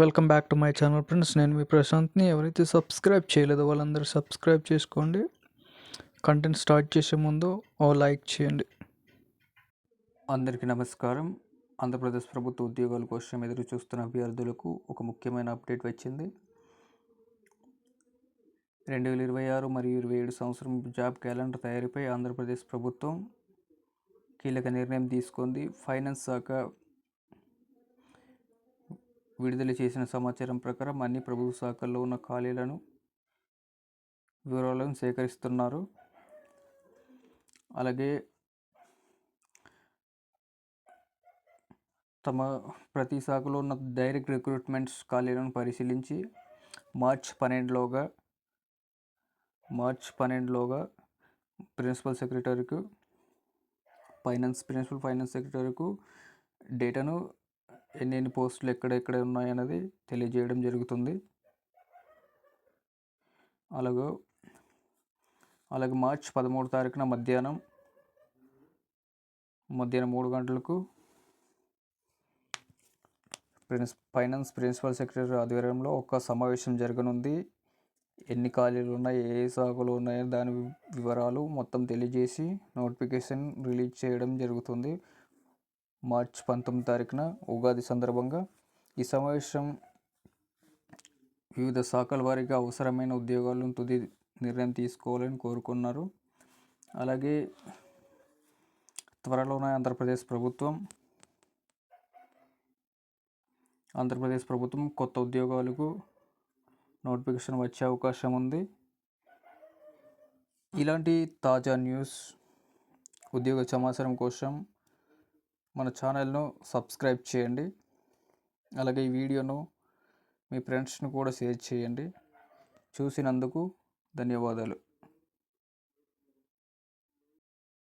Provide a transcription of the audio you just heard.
Welcome back to my channel friends. నేను మీ ప్రశాంత్ని. ఎవరైతే subscribe చేయలేదో వాళ్ళందరూ సబ్స్క్రైబ్ చేసుకోండి. కంటెంట్ స్టార్ట్ చేసే ముందు ఓ లైక్ చేయండి. అందరికీ నమస్కారం. ఆంధ్రప్రదేశ్ ప్రభుత్వ ఉద్యోగాల కోసం ఎదురు చూస్తున్న అభ్యర్థులకు ఒక ముఖ్యమైన అప్డేట్ వచ్చింది. 2026 మరియు 27 సంవత్సరం జాబ్ క్యాలెండర్ తయారీపై ఆంధ్రప్రదేశ్ ప్రభుత్వం కీలక నిర్ణయం తీసుకుంది. ఫైనాన్స్ శాఖ విడుదల చేసిన సమాచారం ప్రకారం అన్ని ప్రభుత్వ శాఖల్లో ఉన్న ఖాళీలను వివరాలను సేకరిస్తున్నారు. అలాగే ప్రతి శాఖలో ఉన్న డైరెక్ట్ రిక్రూట్మెంట్స్ ఖాళీలను పరిశీలించి మార్చ్ 12లోగా ప్రిన్సిపల్ ఫైనాన్స్ సెక్రటరీకు డేటాను ఎన్ని పోస్టులు ఎక్కడెక్కడ ఉన్నాయన్నది తెలియజేయడం జరుగుతుంది. అలాగే మార్చ్ 13 తారీఖున మధ్యాహ్నం 3 గంటలకు ఫైనాన్స్ ప్రిన్సిపల్ సెక్రటరీ ఆధ్వర్యంలో ఒక సమావేశం జరగనుంది. ఎన్ని ఖాళీలు ఉన్నాయి, ఏ శాఖలు ఉన్నాయో దాని వివరాలు మొత్తం తెలియజేసి నోటిఫికేషన్ రిలీజ్ చేయడం జరుగుతుంది. మార్చ్ 19 తారీఖున ఉగాది సందర్భంగా ఈ సమావేశం వివిధ శాఖల వారీగా అవసరమైన ఉద్యోగాలను తుది నిర్ణయం తీసుకోవాలని కోరుకున్నారు. అలాగే త్వరలోనే ఆంధ్రప్రదేశ్ ప్రభుత్వం కొత్త ఉద్యోగాలకు నోటిఫికేషన్ వచ్చే అవకాశం ఉంది. ఇలాంటి తాజా న్యూస్, ఉద్యోగ సమాచారం కోసం మన ఛానల్ను సబ్స్క్రైబ్ చేయండి. అలాగే ఈ వీడియోను మీ ఫ్రెండ్స్ను కూడా షేర్ చేయండి. చూసినందుకు ధన్యవాదాలు.